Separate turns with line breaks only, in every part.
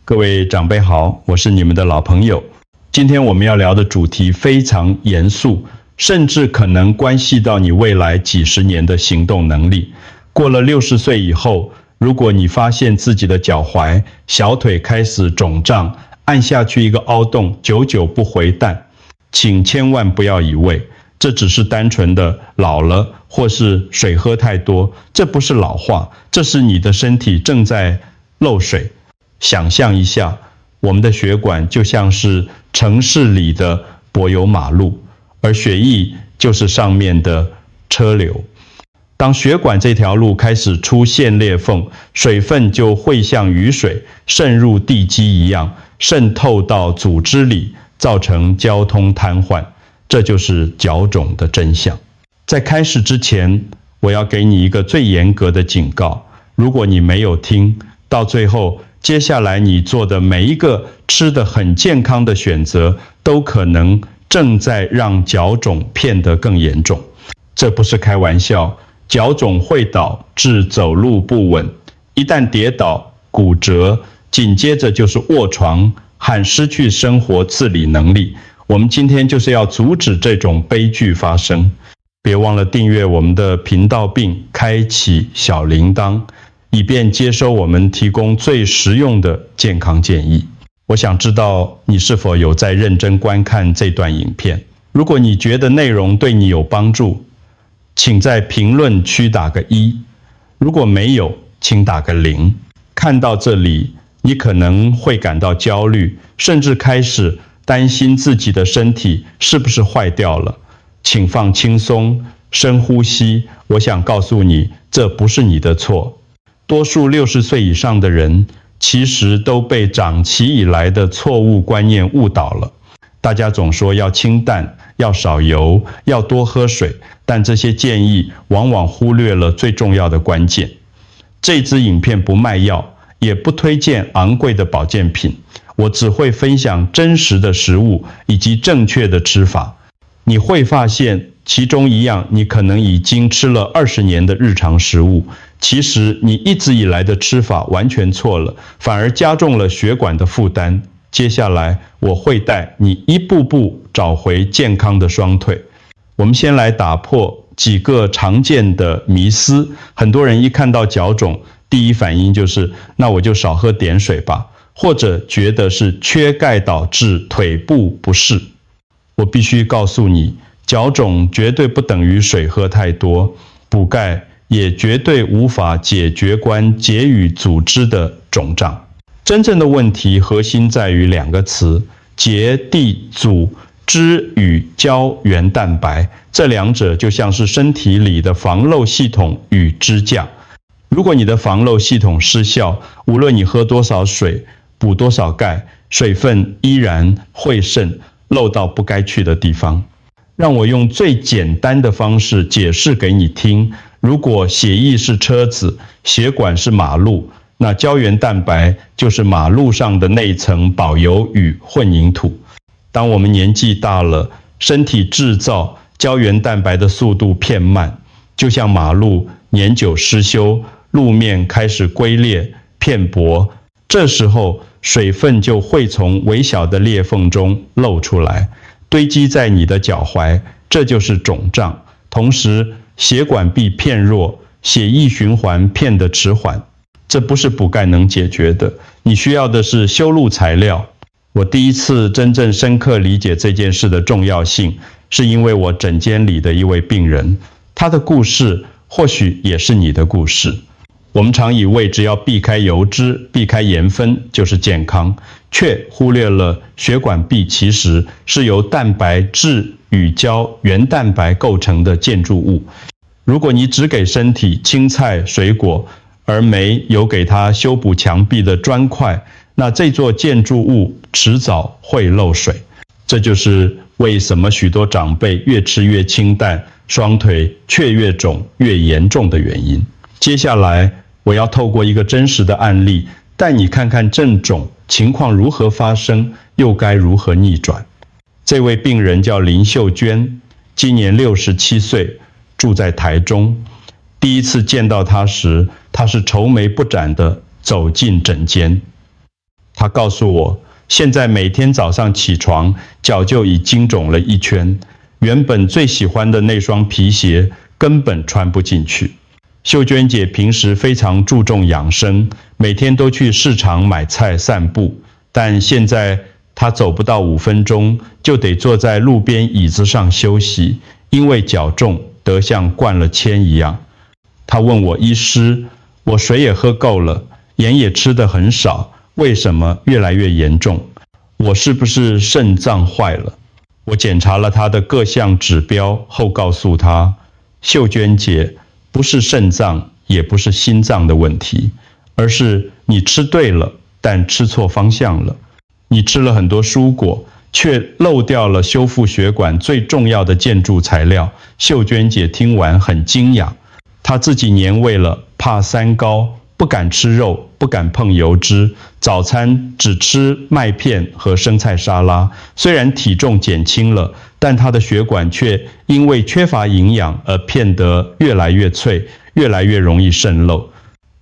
各位长辈好，我是你们的老朋友。今天我们要聊的主题非常严肃，甚至可能关系到你未来几十年的行动能力。过了60岁以后，如果你发现自己的脚踝、小腿开始肿胀，按下去一个凹洞，久久不回弹，请千万不要以为这只是单纯的老了，或是水喝太多，这不是老化，这是你的身体正在漏水。想象一下，我们的血管就像是城市里的柏油马路，而血液就是上面的车流。当血管这条路开始出现裂缝，水分就会像雨水渗入地基一样，渗透到组织里，造成交通瘫痪。这就是脚肿的真相。在开始之前，我要给你一个最严格的警告，如果你没有听，到最后接下来你做的每一个吃得很健康的选择，都可能正在让脚肿变得更严重。这不是开玩笑，脚肿会导致走路不稳，一旦跌倒骨折，紧接着就是卧床和失去生活自理能力。我们今天就是要阻止这种悲剧发生。别忘了订阅我们的频道并开启小铃铛，以便接收我们提供最实用的健康建议。我想知道你是否有在认真观看这段影片。如果你觉得内容对你有帮助，请在评论区打个1，如果没有，请打个0。看到这里，你可能会感到焦虑，甚至开始担心自己的身体是不是坏掉了。请放轻松，深呼吸。我想告诉你，这不是你的错。多数60岁以上的人，其实都被长期以来的错误观念误导了。大家总说要清淡，要少油，要多喝水，但这些建议往往忽略了最重要的关键。这支影片不卖药，也不推荐昂贵的保健品，我只会分享真实的食物以及正确的吃法。你会发现，其中一样你可能已经吃了20年的日常食物，其实你一直以来的吃法完全错了，反而加重了血管的负担。接下来我会带你一步步找回健康的双腿。我们先来打破几个常见的迷思。很多人一看到脚肿，第一反应就是那我就少喝点水吧，或者觉得是缺钙导致腿部不适。我必须告诉你，脚肿绝对不等于水喝太多，补钙也绝对无法解决关节与组织的肿胀。真正的问题核心在于2个词：结缔组织与胶原蛋白。这两者就像是身体里的防漏系统与支架。如果你的防漏系统失效，无论你喝多少水，补多少钙，水分依然会渗漏到不该去的地方。让我用最简单的方式解释给你听。如果血液是车子，血管是马路，那胶原蛋白就是马路上的那层保油与混凝土。当我们年纪大了，身体制造胶原蛋白的速度变慢，就像马路年久失修，路面开始龟裂片薄，这时候水分就会从微小的裂缝中漏出来，堆积在你的脚踝，这就是肿胀。同时血管壁片弱，血液循环变得迟缓。这不是补钙能解决的，你需要的是修路材料。我第一次真正深刻理解这件事的重要性，是因为我诊间里的一位病人，他的故事或许也是你的故事。我们常以为只要避开油脂、避开盐分就是健康，却忽略了血管壁其实是由蛋白质与胶原蛋白构成的建筑物。如果你只给身体青菜、水果，而没有给它修补墙壁的砖块，那这座建筑物迟早会漏水。这就是为什么许多长辈越吃越清淡，双腿却越肿越严重的原因。接下来我要透过一个真实的案例，带你看看症肿情况如何发生，又该如何逆转。这位病人叫林秀娟，今年67岁，住在台中。第一次见到她时，她是愁眉不展地走进诊间。他告诉我，现在每天早上起床，脚就已经肿了1圈，原本最喜欢的那双皮鞋根本穿不进去。秀娟姐平时非常注重养生，每天都去市场买菜散步，但现在她走不到5分钟，就得坐在路边椅子上休息，因为脚重得像灌了铅一样。她问我医师，我水也喝够了，盐也吃得很少，为什么越来越严重？我是不是肾脏坏了？我检查了她的各项指标后告诉她，秀娟姐，不是肾脏，也不是心脏的问题，而是你吃对了，但吃错方向了。你吃了很多蔬果，却漏掉了修复血管最重要的建筑材料。秀娟姐听完很惊讶，她自己年胃了，怕三高，不敢吃肉，不敢碰油脂，早餐只吃麦片和生菜沙拉。虽然体重减轻了，但她的血管却因为缺乏营养而变得越来越脆，越来越容易渗漏。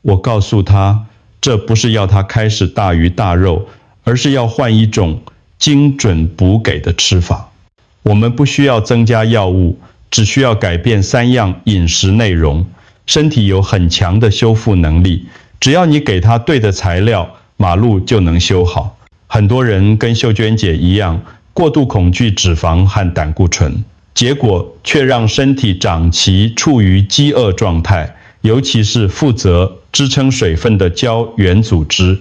我告诉她，这不是要她开始大鱼大肉，而是要换一种精准补给的吃法。我们不需要增加药物，只需要改变3样饮食内容。身体有很强的修复能力，只要你给它对的材料，马路就能修好。很多人跟秀娟姐一样，过度恐惧脂肪和胆固醇，结果却让身体长期处于饥饿状态，尤其是负责支撑水分的胶原组织。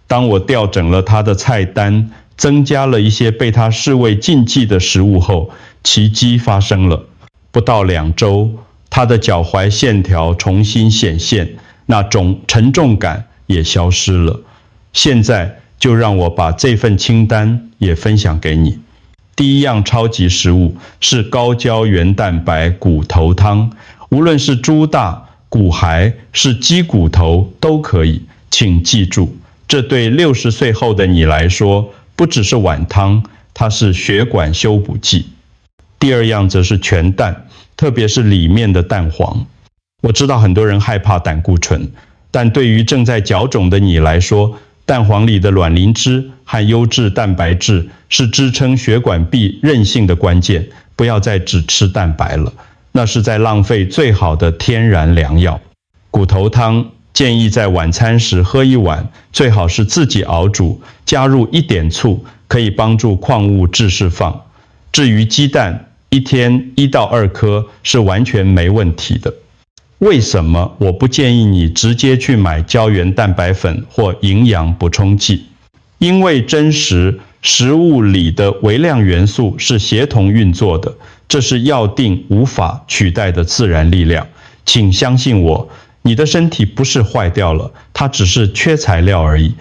当我调整了她的菜单，增加了一些被她视为禁忌的食物后，奇迹发生了。不到2周，她的脚踝线条重新显现，那种沉重感也消失了。现在就让我把这份清单也分享给你。第1样超级食物是高胶原蛋白骨头汤，无论是猪大、骨骸，是鸡骨头都可以。请记住，这对60岁后的你来说，不只是碗汤，它是血管修补剂。第2样则是全蛋，特别是里面的蛋黄。我知道很多人害怕胆固醇，但对于正在脚肿的你来说，蛋黄里的卵磷脂和优质蛋白质是支撑血管壁韧性的关键。不要再只吃蛋白了，那是在浪费最好的天然良药。骨头汤建议在晚餐时喝1碗，最好是自己熬煮，加入1点醋，可以帮助矿物质释放。至于鸡蛋，1天1到2颗是完全没问题的。为什么我不建议你直接去买胶原蛋白粉或营养补充剂？因为真实食物里的微量元素是协同运作的，这是药定无法取代的自然力量。请相信我，你的身体不是坏掉了，它只是缺材料而已。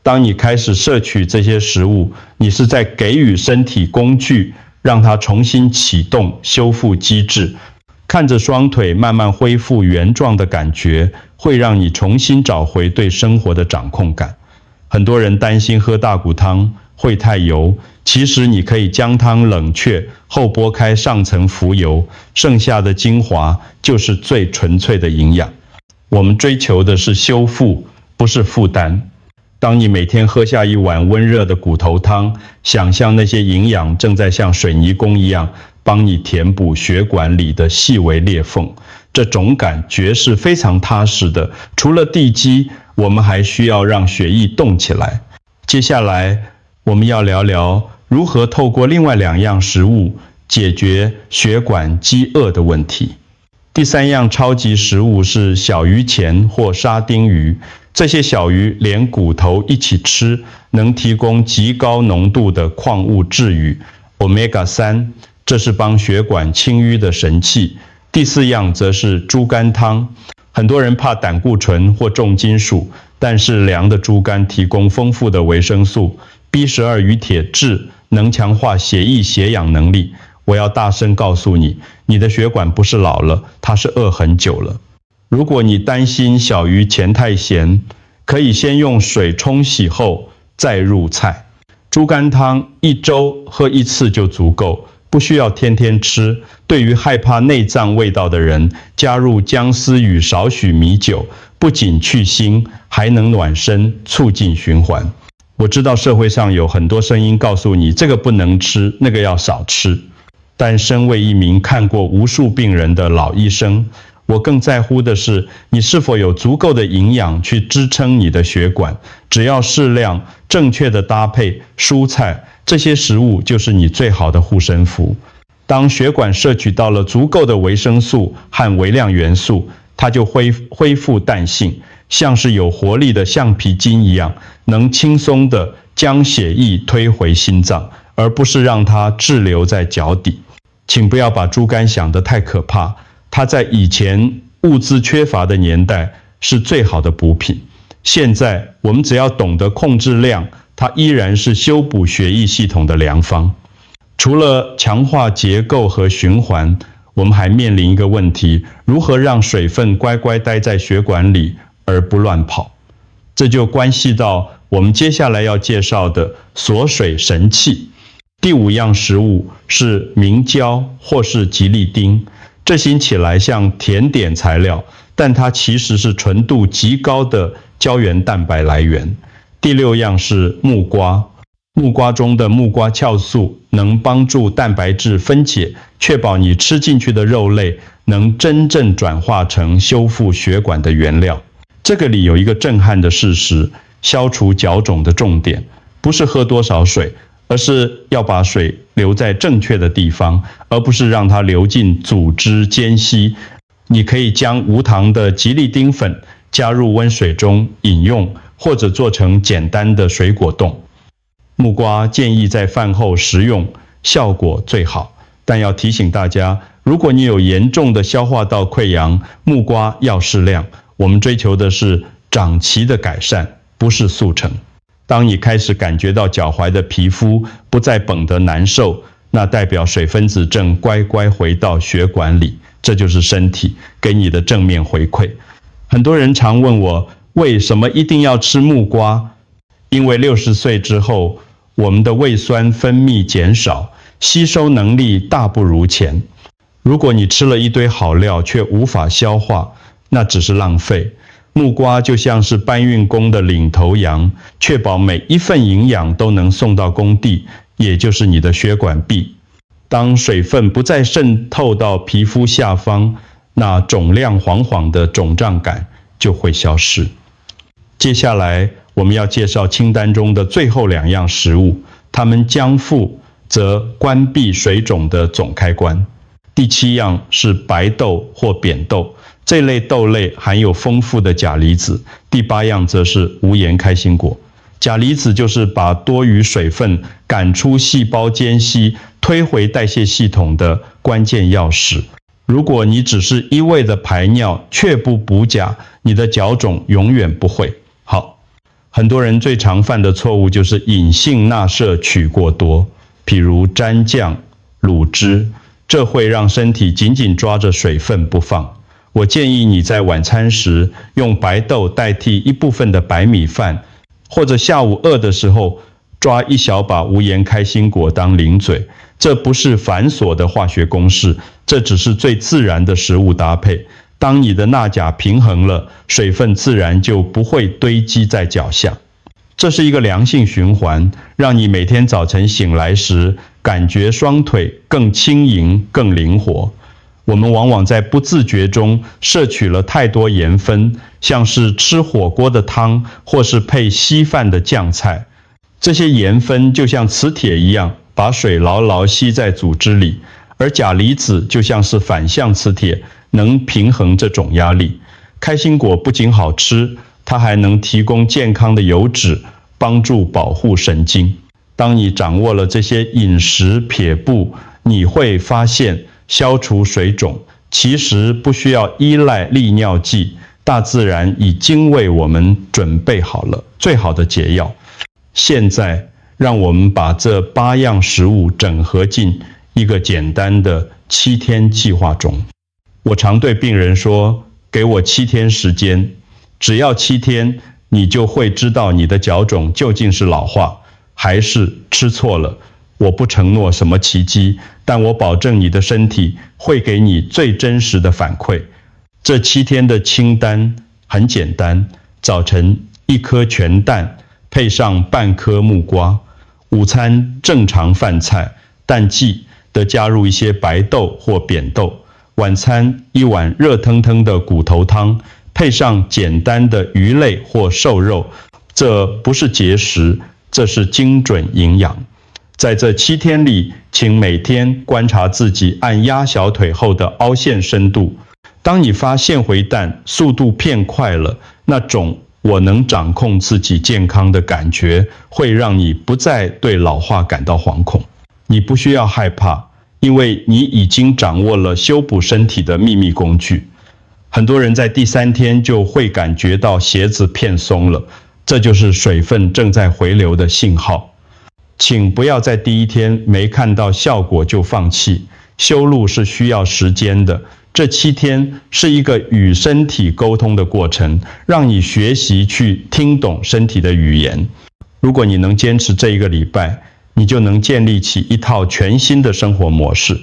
当你开始摄取这些食物，你是在给予身体工具，让它重新启动修复机制。看着双腿慢慢恢复原状的感觉，会让你重新找回对生活的掌控感。很多人担心喝大骨汤会太油，其实你可以将汤冷却后剥开上层浮油，剩下的精华就是最纯粹的营养。我们追求的是修复，不是负担。当你每天喝下1碗温热的骨头汤，想象那些营养正在像水泥工一样帮你填补血管里的细微裂缝，这种感觉是非常踏实的。除了地基，我们还需要让血液动起来。接下来我们要聊聊如何透过另外2样食物解决血管饥饿的问题。第3样超级食物是小鱼钳或沙丁鱼，这些小鱼连骨头一起吃，能提供极高浓度的矿物质与 Omega-3， 这是帮血管清淤的神器。第4样则是猪肝汤，很多人怕胆固醇或重金属，但是凉的猪肝提供丰富的维生素 B12 与铁质，能强化血液血氧能力。我要大声告诉你，你的血管不是老了，它是饿很久了。如果你担心小鱼钳太咸，可以先用水冲洗后再入菜。猪肝汤1周喝1次就足够，不需要天天吃。对于害怕内脏味道的人，加入姜丝与少许米酒，不仅去腥，还能暖身，促进循环。我知道社会上有很多声音告诉你这个不能吃，那个要少吃，但身为一名看过无数病人的老医生，我更在乎的是你是否有足够的营养去支撑你的血管。只要适量、正确的搭配蔬菜，这些食物就是你最好的护身符。当血管摄取到了足够的维生素和微量元素，它就恢复弹性，像是有活力的橡皮筋一样，能轻松地将血液推回心脏，而不是让它滞留在脚底。请不要把猪肝想得太可怕，它在以前物资缺乏的年代是最好的补品。现在我们只要懂得控制量，它依然是修补血液系统的良方。除了强化结构和循环，我们还面临一个问题：如何让水分乖乖待在血管里而不乱跑？这就关系到我们接下来要介绍的锁水神器。第5样食物是明胶或是吉利丁，这听起来像甜点材料，但它其实是纯度极高的胶原蛋白来源。第6样是木瓜，木瓜中的木瓜酵素能帮助蛋白质分解，确保你吃进去的肉类能真正转化成修复血管的原料。这个里有一个震撼的事实：消除脚肿的重点不是喝多少水，而是要把水留在正确的地方，而不是让它流进组织间隙。你可以将无糖的吉利丁粉加入温水中饮用，或者做成简单的水果冻。木瓜建议在饭后食用，效果最好。但要提醒大家，如果你有严重的消化道溃疡，木瓜要适量。我们追求的是长期的改善，不是速成。当你开始感觉到脚踝的皮肤不再绷得难受，那代表水分子正乖乖回到血管里，这就是身体给你的正面回馈。很多人常问我，为什么一定要吃木瓜？因为60岁之后，我们的胃酸分泌减少，吸收能力大不如前。如果你吃了一堆好料却无法消化，那只是浪费。木瓜就像是搬运工的领头羊，确保每一份营养都能送到工地，也就是你的血管壁。当水分不再渗透到皮肤下方，那肿亮晃晃的肿胀感就会消失。接下来我们要介绍清单中的最后2样食物，它们将负责关闭水肿的总开关。第7样是白豆或扁豆，这类豆类含有丰富的钾离子。第8样则是无盐开心果。钾离子就是把多余水分赶出细胞间隙，推回代谢系统的关键钥匙。如果你只是一味的排尿却不补钾，你的脚肿永远不会好。很多人最常犯的错误就是隐性钠摄取过多，譬如蘸酱、卤汁，这会让身体紧紧抓着水分不放。我建议你在晚餐时用白豆代替一部分的白米饭，或者下午饿的时候抓一小把无盐开心果当零嘴。这不是繁琐的化学公式，这只是最自然的食物搭配。当你的钠钾平衡了，水分自然就不会堆积在脚下。这是一个良性循环，让你每天早晨醒来时感觉双腿更轻盈、更灵活。我们往往在不自觉中摄取了太多盐分，像是吃火锅的汤或是配稀饭的酱菜。这些盐分就像磁铁一样，把水牢牢吸在组织里，而钾离子就像是反向磁铁，能平衡这种压力。开心果不仅好吃，它还能提供健康的油脂，帮助保护神经。当你掌握了这些饮食撇步，你会发现消除水肿其实不需要依赖利尿剂，大自然已经为我们准备好了最好的解药。现在让我们把这8样食物整合进一个简单的7天计划中。我常对病人说，给我7天时间，只要7天，你就会知道你的脚肿究竟是老化还是吃错了。我不承诺什么奇迹，但我保证你的身体会给你最真实的反馈。这7天的清单很简单：早晨1颗全蛋，配上半颗木瓜。午餐正常饭菜，但记得加入一些白豆或扁豆。晚餐一碗热腾腾的骨头汤，配上简单的鱼类或瘦肉。这不是节食，这是精准营养。在这7天里，请每天观察自己按压小腿后的凹陷深度。当你发现回弹速度变快了，那种我能掌控自己健康的感觉，会让你不再对老化感到惶恐。你不需要害怕，因为你已经掌握了修补身体的秘密工具。很多人在第3天就会感觉到鞋子片松了，这就是水分正在回流的信号。请不要在第1天没看到效果就放弃，修路是需要时间的。这7天是一个与身体沟通的过程，让你学习去听懂身体的语言。如果你能坚持这1个礼拜，你就能建立起一套全新的生活模式。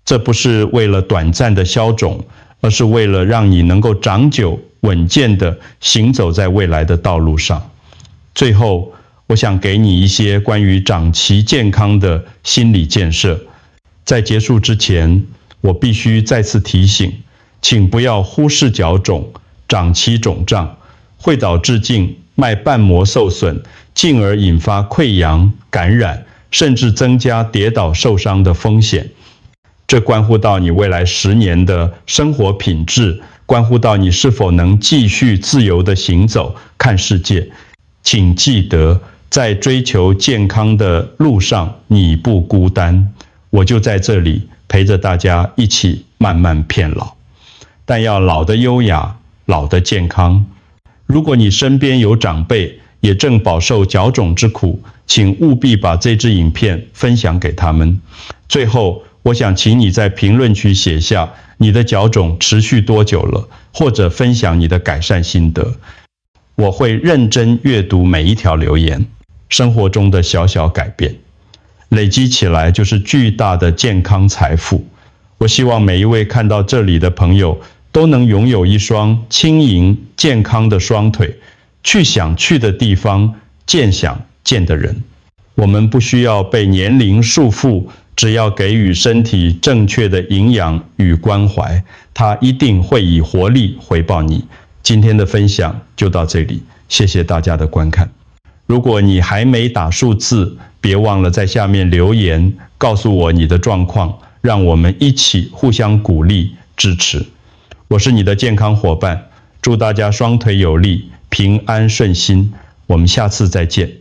这不是为了短暂的消肿，而是为了让你能够长久稳健地行走在未来的道路上。最后，我想给你一些关于长期健康的心理建设。在结束之前，我必须再次提醒，请不要忽视脚肿、长期肿胀，会导致静脉瓣膜受损，进而引发溃疡、感染，甚至增加跌倒受伤的风险。这关乎到你未来10年的生活品质，关乎到你是否能继续自由地行走、看世界。请记得，在追求健康的路上，你不孤单。我就在这里陪着大家一起慢慢变老，但要老得优雅，老得健康。如果你身边有长辈也正饱受脚肿之苦，请务必把这支影片分享给他们。最后，我想请你在评论区写下你的脚肿持续多久了，或者分享你的改善心得。我会认真阅读每一条留言。生活中的小小改变，累积起来就是巨大的健康财富。我希望每一位看到这里的朋友都能拥有一双轻盈健康的双腿，去想去的地方，见想见的人。我们不需要被年龄束缚，只要给予身体正确的营养与关怀，它一定会以活力回报你。今天的分享就到这里，谢谢大家的观看。如果你还没打数字，别忘了在下面留言，告诉我你的状况，让我们一起互相鼓励支持。我是你的健康伙伴，祝大家双腿有力，平安顺心。我们下次再见。